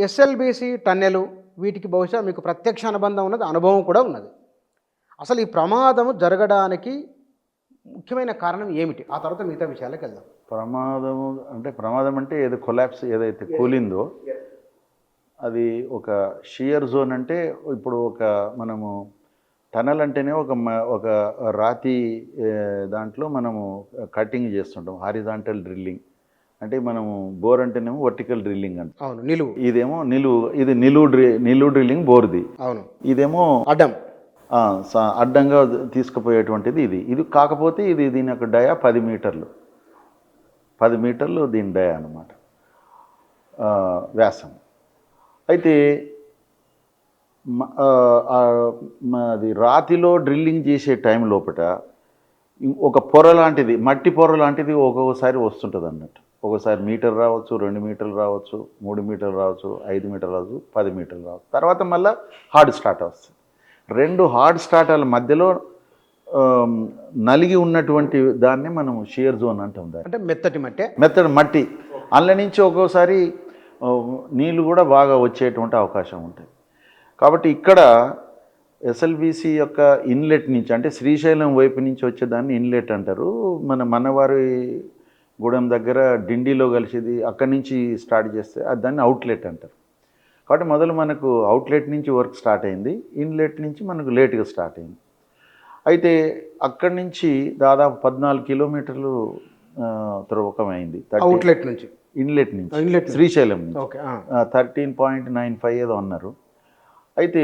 SLBC tunnel వీటికి బహుశా మీకు ప్రత్యక్ష అనుబంధం ఉన్నది, అనుభవం కూడా ఉన్నది. అసలు ఈ ప్రమాదము జరగడానికి ముఖ్యమైన కారణం ఏమిటి? ఆ తర్వాత మిగతా విషయాలకు వెళ్దాం. ప్రమాదం అంటే ఏదో కొలాప్స్ ఏదైతే కూలిందో అది ఒక షియర్ జోన్. అంటే ఇప్పుడు మనము టనల్ అంటేనే ఒక రాతి దాంట్లో మనము కటింగ్ చేస్తుంటాం, హారిజాంటల్ డ్రిల్లింగ్. అంటే మనము బోర్ అంటేనేమో వర్టికల్ డ్రిల్లింగ్ అంటే అవును, నిలువు. ఇదేమో ఇది నిలువు డ్రిల్లింగ్ బోర్ది. అవును, ఇదేమో అడ్డం, అడ్డంగా తీసుకుపోయేటువంటిది ఇది కాకపోతే దీని యొక్క డయా 10 మీటర్లు, 10 మీటర్లు దీని డయా అన్నమాట, వ్యాసం. అయితే అది రాతిలో డ్రిల్లింగ్ చేసే టైం లోపల ఒక పొర లాంటిది, మట్టి పొర లాంటిది ఒక్కొక్కసారి వస్తుంటుంది అన్నట్టు. ఒకసారి మీటర్ రావచ్చు, 2 మీటర్లు రావచ్చు, 3 మీటర్లు రావచ్చు, 5 మీటర్లు రావచ్చు, 10 మీటర్లు రావచ్చు. తర్వాత మళ్ళీ హార్డ్ స్టార్ట్ వస్తుంది. 2 హార్డ్ స్టార్టాల మధ్యలో నలిగి ఉన్నటువంటి దాన్ని మనం షియర్ జోన్ అంటాం. అంటే మెత్తటి మట్టి అందులో నుంచి ఒక్కోసారి నీళ్ళు కూడా బాగా వచ్చేటువంటి అవకాశం ఉంటుంది. కాబట్టి ఇక్కడ ఎస్ఎల్బీసీ యొక్క ఇన్లెట్ నుంచి, అంటే శ్రీశైలం వైపు నుంచి వచ్చేదాన్ని ఇన్లెట్ అంటారు. మనవారి గూడెం దగ్గర డిండిలో కలిసేది అక్కడి నుంచి స్టార్ట్ చేస్తే దాన్ని అవుట్లెట్ అంటారు. కాబట్టి మొదలు మనకు అవుట్లెట్ నుంచి వర్క్ స్టార్ట్ అయింది, ఇన్లెట్ నుంచి మనకు లేట్గా స్టార్ట్ అయింది. అయితే అక్కడి నుంచి దాదాపు 14 కిలోమీటర్లు త్రవ్వకమైంది. అవుట్లెట్ నుంచి, ఇన్లెట్ నుంచి, శ్రీశైలం నుంచి 13.95 ఏదో అన్నారు. అయితే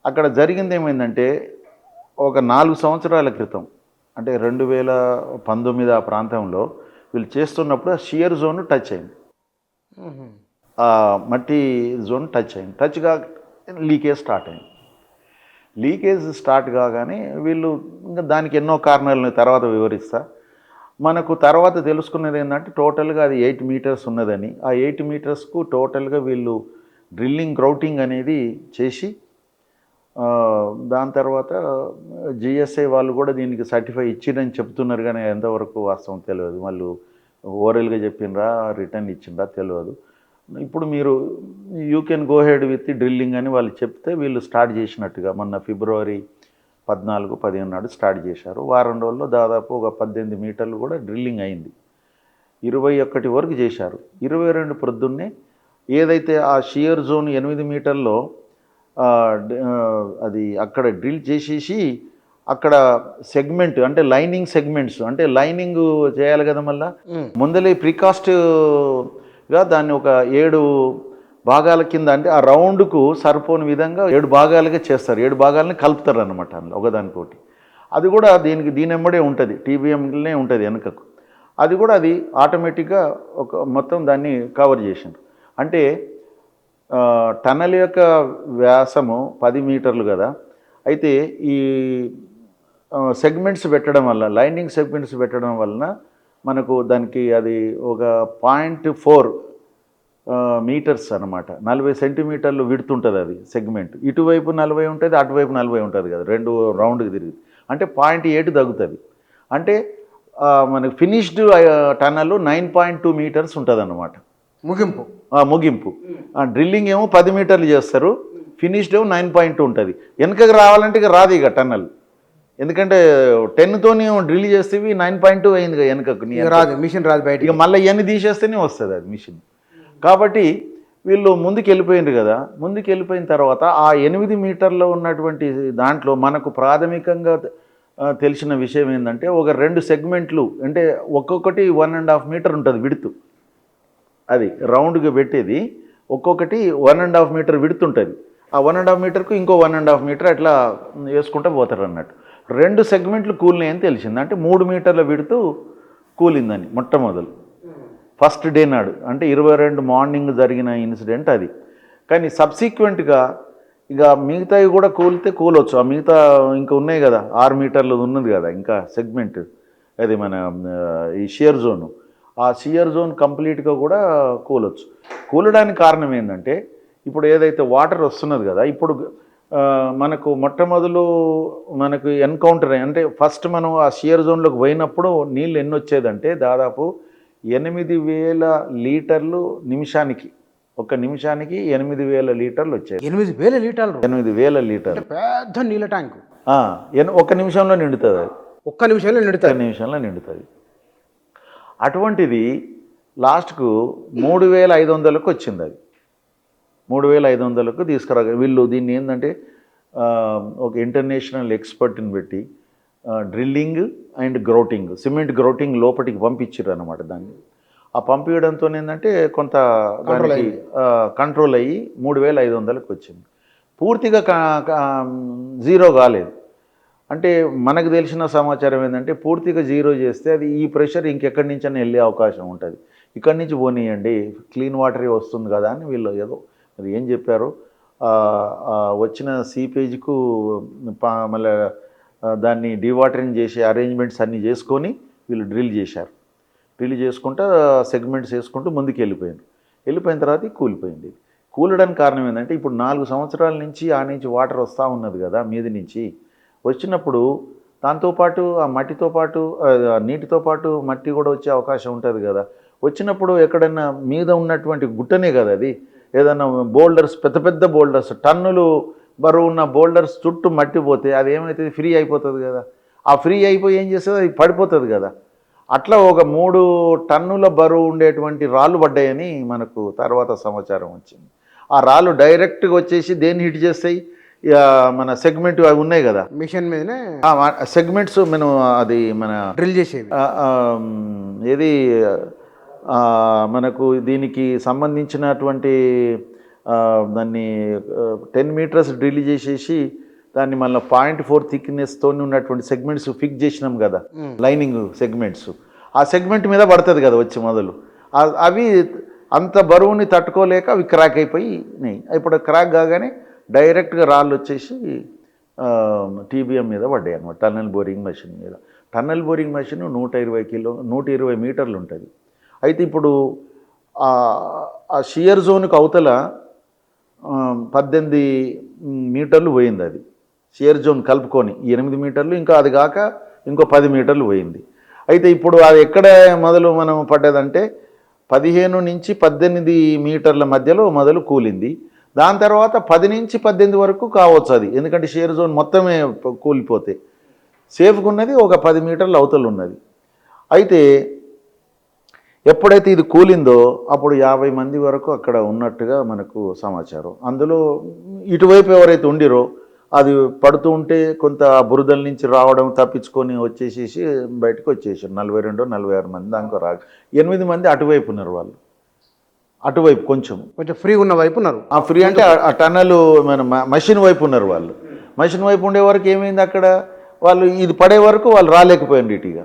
అక్కడ జరిగింది ఏమైందంటే, ఒక 4 సంవత్సరాల క్రితం, అంటే 2019 ఆ ప్రాంతంలో వీళ్ళు చేస్తున్నప్పుడు ఆ షియర్ జోన్ టచ్ అయింది, ఆ మట్టి జోన్ టచ్ అయింది. టచ్గా లీకేజ్ స్టార్ట్ అయింది. లీకేజ్ స్టార్ట్ కాగానే వీళ్ళు ఇంకా దానికి ఎన్నో కారణాలను తర్వాత వివరిస్తా. మనకు తర్వాత తెలుసుకున్నది ఏంటంటే టోటల్గా అది 8 మీటర్స్ ఉన్నదని. ఆ 8 మీటర్స్కు టోటల్గా వీళ్ళు డ్రిల్లింగ్ గ్రౌటింగ్ అనేది చేసి దాని తర్వాత జిఎస్ఐ వాళ్ళు కూడా దీనికి సర్టిఫై ఇచ్చిరని చెప్తున్నారు, కానీ ఎంతవరకు వాస్తవం తెలియదు. వాళ్ళు ఓరల్గా చెప్పినరా రిటర్న్ ఇచ్చిండ్రా తెలియదు. ఇప్పుడు మీరు you can go head with drilling అని వాళ్ళు చెప్తే వీళ్ళు స్టార్ట్ చేసినట్టుగా మొన్న ఫిబ్రవరి 14-15 నాడు స్టార్ట్ చేశారు. వారం రోజుల్లో దాదాపు ఒక 18 మీటర్లు కూడా డ్రిల్లింగ్ అయింది. 21 వరకు చేశారు. 22 ప్రొద్దున్నే ఏదైతే ఆ షియర్ జోన్ 8 మీటర్లో అది అక్కడ డ్రిల్ చేసేసి అక్కడ సెగ్మెంట్, అంటే లైనింగ్ సెగ్మెంట్స్, అంటే లైనింగ్ చేయాలి కదా, మళ్ళీ ముందలే ప్రికాస్ట్గా దాన్ని ఒక 7 భాగాల కింద, అంటే ఆ రౌండ్కు సరిపోని విధంగా 7 భాగాలుగా చేస్తారు. 7 భాగాలని కలుపుతారు అన్నమాట అందులో ఒకదానికోటి. అది కూడా దీని ఎమ్మడే ఉంటుంది, టీబీఎంనే ఉంటుంది వెనుకకు. అది కూడా అది ఆటోమేటిక్గా ఒక మొత్తం దాన్ని కవర్ చేసిండ్రు. అంటే టన్నెల్ యొక్క వ్యాసము 10 మీటర్లు కదా. అయితే ఈ సెగ్మెంట్స్ పెట్టడం వల్ల, లైనింగ్ సెగ్మెంట్స్ పెట్టడం వలన మనకు దానికి అది ఒక 0.4 మీటర్స్ అనమాట, 40 సెంటీమీటర్లు విడుతుంటుంది అది సెగ్మెంట్. ఇటువైపు 40 ఉంటుంది, అటువైపు 40 ఉంటుంది కదా, 2 రౌండ్కి తిరిగి, అంటే 0.8 తగ్గుతుంది. అంటే మనకు ఫినిష్డ్ టన్నెల్ 9.2 మీటర్స్ ఉంటుంది అన్నమాట, ముగింపు. డ్రిల్లింగ్ ఏమో 10 మీటర్లు చేస్తారు, ఫినిష్డ్ ఏమో 9.2 ఉంటుంది. వెనకకి రావాలంటే ఇక రాదు ఇక టన్నెల్, ఎందుకంటే 10తోని డ్రిల్ చేస్తేవి 9.2 అయింది కదా, వెనకకు రాదు, మిషన్ రాదు బయట. ఇక మళ్ళీ ఇవన్నీ తీసేస్తేనే వస్తుంది అది మిషన్. కాబట్టి వీళ్ళు ముందుకు వెళ్ళిపోయింది కదా. ముందుకు వెళ్ళిపోయిన తర్వాత ఆ 8 మీటర్లో ఉన్నటువంటి దాంట్లో మనకు ప్రాథమికంగా తెలిసిన విషయం ఏంటంటే, ఒక 2 సెగ్మెంట్లు, అంటే ఒక్కొక్కటి 1.5 మీటర్ ఉంటుంది విడుతు. అది రౌండ్గా పెట్టేది ఒక్కొక్కటి 1.5 మీటర్ విడుతుంటుంది. ఆ 1.5 మీటర్కు ఇంకో 1.5 మీటర్ అట్లా వేసుకుంటూ పోతారు అన్నట్టు. 2 సెగ్మెంట్లు కూలినాయని తెలిసింది. అంటే 3 మీటర్ల విడుతూ కూలిందని మొట్టమొదలు ఫస్ట్ డే నాడు, అంటే 22 మార్నింగ్ జరిగిన ఇన్సిడెంట్ అది. కానీ సబ్సిక్వెంట్గా ఇక మిగతావి కూడా కూలొచ్చు. ఆ మిగతా ఇంకా ఉన్నాయి కదా, 6 మీటర్లు ఉన్నది కదా ఇంకా సెగ్మెంట్, అది మన ఈ షియర్ జోను. ఆ షియర్ జోన్ కంప్లీట్గా కూడా కూలొచ్చు. కూలడానికి కారణం ఏంటంటే, ఇప్పుడు ఏదైతే వాటర్ వస్తున్నది కదా, ఇప్పుడు మనకు మొట్టమొదలు మనకు ఎన్కౌంటర్, అంటే ఫస్ట్ మనం ఆ షియర్ జోన్లోకి పోయినప్పుడు నీళ్ళు ఎన్ని వచ్చేదంటే దాదాపు 8,000 లీటర్లు నిమిషానికి ఒక్క నిమిషానికి 8,000 లీటర్లు వచ్చాయి. 8,000 లీటర్లు 8,000 లీటర్లు. అంటే పెద్ద నీళ్ళ ట్యాంకు. ఒక్క నిమిషంలో నిండుతుంది అది. ఒక్క నిమిషంలో నిండుతుంది. ఒక్క నిమిషంలో నిండుతుంది. అటువంటిది లాస్ట్కు 3,500కు వచ్చింది. అది 3,500కు తీసుకురా. వీళ్ళు దీన్ని ఏంటంటే ఒక ఇంటర్నేషనల్ ఎక్స్పర్ట్ని పెట్టి drilling and grouting, cement grouting లోపలికి పంపించారు అనమాట. దాన్ని ఆ పంపించడంతో ఏంటంటే కొంత కంట్రోల్ అయ్యి 3,500కి వచ్చింది. పూర్తిగా జీరో కాలేదు. అంటే మనకు తెలిసిన సమాచారం ఏంటంటే పూర్తిగా జీరో చేస్తే అది ఈ ప్రెషర్ ఇంకెక్కడి నుంచి అని వెళ్ళే అవకాశం ఉంటుంది. ఇక్కడి నుంచి పోనీయండి, క్లీన్ వాటరే వస్తుంది కదా అని వీళ్ళు ఏదో మరి ఏం చెప్పారు. వచ్చిన సీపేజ్కు మళ్ళీ దాన్ని డీవాటరింగ్ చేసే అరేంజ్మెంట్స్ అన్నీ చేసుకొని వీళ్ళు డ్రిల్ చేశారు. డ్రిల్ చేసుకుంటూ సెగ్మెంట్స్ వేసుకుంటూ ముందుకు వెళ్ళిపోయిన తర్వాత కూలిపోయింది. కూలడానికి కారణం ఏంటంటే ఇప్పుడు 4 సంవత్సరాల నుంచి ఆ నుంచి వాటర్ వస్తూ ఉన్నది కదా మీది నుంచి. వచ్చినప్పుడు దాంతోపాటు ఆ మట్టితో పాటు నీటితో పాటు మట్టి కూడా వచ్చే అవకాశం ఉంటుంది కదా. వచ్చినప్పుడు ఎక్కడైనా మీద ఉన్నటువంటి గుట్టనే కదా అది, ఏదైనా బోల్డర్స్, పెద్ద పెద్ద బోల్డర్స్, టన్నులు బరువు ఉన్న బోల్డర్స్ చుట్టూ మట్టి పోతే అది ఏమవుతుంది, ఫ్రీ అయిపోతుంది కదా. ఆ ఫ్రీ అయిపోయి ఏం చేస్తుంది, అది పడిపోతుంది కదా. అట్లా ఒక 3 టన్నుల బరువు ఉండేటువంటి రాళ్ళు పడ్డాయని మనకు తర్వాత సమాచారం వచ్చింది. ఆ రాళ్ళు డైరెక్ట్గా వచ్చేసి దేన్ని హిట్ చేస్తాయి, మన సెగ్మెంట్ అవి ఉన్నాయి కదా మిషన్ మీదనే సెగ్మెంట్స్ మనం అది మన డ్రిల్ చేసేవి. ఏది మనకు దీనికి సంబంధించినటువంటి దాన్ని 10 మీటర్స్ డ్రిల్ చేసేసి దాన్ని మళ్ళీ 0.4 థిక్నెస్తో ఉన్నటువంటి సెగ్మెంట్స్ ఫిక్స్ చేసినాం కదా, లైనింగ్ సెగ్మెంట్స్. ఆ సెగ్మెంట్ మీద పడుతుంది కదా వచ్చి మొదలు. అవి అంత బరువుని తట్టుకోలేక అవి క్రాక్ అయిపోయి ఇప్పుడు క్రాక్ కాగానే డైరెక్ట్గా రాళ్ళు వచ్చేసి టీబీఎం మీద పడ్డాయి అనమాట, టన్నల్ బోరింగ్ మెషిన్ మీద. టన్నల్ బోరింగ్ మెషిన్ 120 మీటర్లు ఉంటుంది. అయితే ఇప్పుడు ఆ షియర్ జోన్కి అవతల 18 మీటర్లు పోయింది. అది షియర్ జోన్ కలుపుకొని 8 మీటర్లు, ఇంకా అది కాక ఇంకో 10 మీటర్లు పోయింది. అయితే ఇప్పుడు అది ఎక్కడ మొదలు మనం పడ్డదంటే 15 నుంచి 18 మీటర్ల మధ్యలో మొదలు కూలింది. దాని తర్వాత 10 నుంచి 18 వరకు కావచ్చు అది, ఎందుకంటే షియర్ జోన్ మొత్తమే కూలిపోతే. సేఫ్గా ఉన్నది ఒక 10 మీటర్ల అవతలు ఉన్నది. అయితే ఎప్పుడైతే ఇది కూలిందో అప్పుడు 50 మంది వరకు అక్కడ ఉన్నట్టుగా మనకు సమాచారం. అందులో ఇటువైపు ఎవరైతే ఉండిరో అది పడుతూ ఉంటే కొంత బురదల నుంచి రావడం తప్పించుకొని వచ్చేసేసి బయటకు వచ్చేసారు. 42-46 మంది దానికో 8 మంది అటువైపు ఉన్నారు. వాళ్ళు అటువైపు కొంచెం ఫ్రీ ఉన్న వైపు ఉన్నారు. ఆ ఫ్రీ అంటే ఆ టన్నల్ మన మషిన్ వైపు ఉన్నారు. వాళ్ళు మషిన్ వైపు ఉండే వరకు ఏమైంది, అక్కడ వాళ్ళు ఇది పడే వరకు వాళ్ళు రాలేకపోయింది ఇటుగా,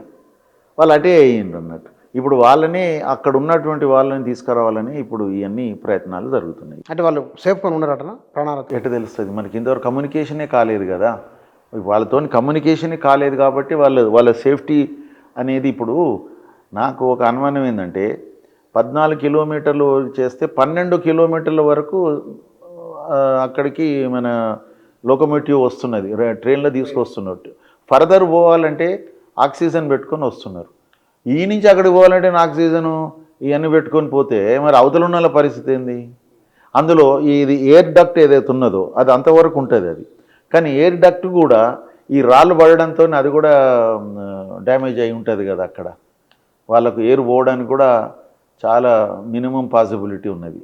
వాళ్ళు అటే అయ్యిండ్రు అన్నట్టు. ఇప్పుడు వాళ్ళని అక్కడ ఉన్నటువంటి వాళ్ళని తీసుకురావాలని ఇప్పుడు ఇవన్నీ ప్రయత్నాలు జరుగుతున్నాయి. అంటే వాళ్ళు సేఫ్గా ఉన్నారట ప్రాణాలకు ఎట్లా తెలుస్తుంది మనకి, ఇంతవరకు కమ్యూనికేషనే కాలేదు కదా, వాళ్ళతో కమ్యూనికేషనే కాలేదు కాబట్టి వాళ్ళ సేఫ్టీ అనేది. ఇప్పుడు నాకు ఒక అనుమానం ఏంటంటే 14 కిలోమీటర్లు చేస్తే 12 కిలోమీటర్ల వరకు అక్కడికి మన లోకోమోటివ్ వస్తున్నది, ట్రైన్లో తీసుకొస్తున్నట్టు. ఫర్దర్ పోవాలంటే ఆక్సిజన్ పెట్టుకొని వస్తున్నారు. ఈ నుంచి అక్కడికి పోవాలంటే ఆక్సిజను ఇవన్నీ పెట్టుకొని పోతే మరి అవతల ఉన్న పరిస్థితి ఏంది. అందులో ఇది ఎయిర్ డక్ట్ ఏదైతే ఉన్నదో అది అంతవరకు ఉంటుంది అది, కానీ ఎయిర్ డక్ట్ కూడా ఈ రాళ్ళు పడడంతో అది కూడా డ్యామేజ్ అయి ఉంటుంది కదా. అక్కడ వాళ్ళకు ఎయిర్ పోవడానికి కూడా చాలా మినిమం పాసిబిలిటీ ఉన్నది.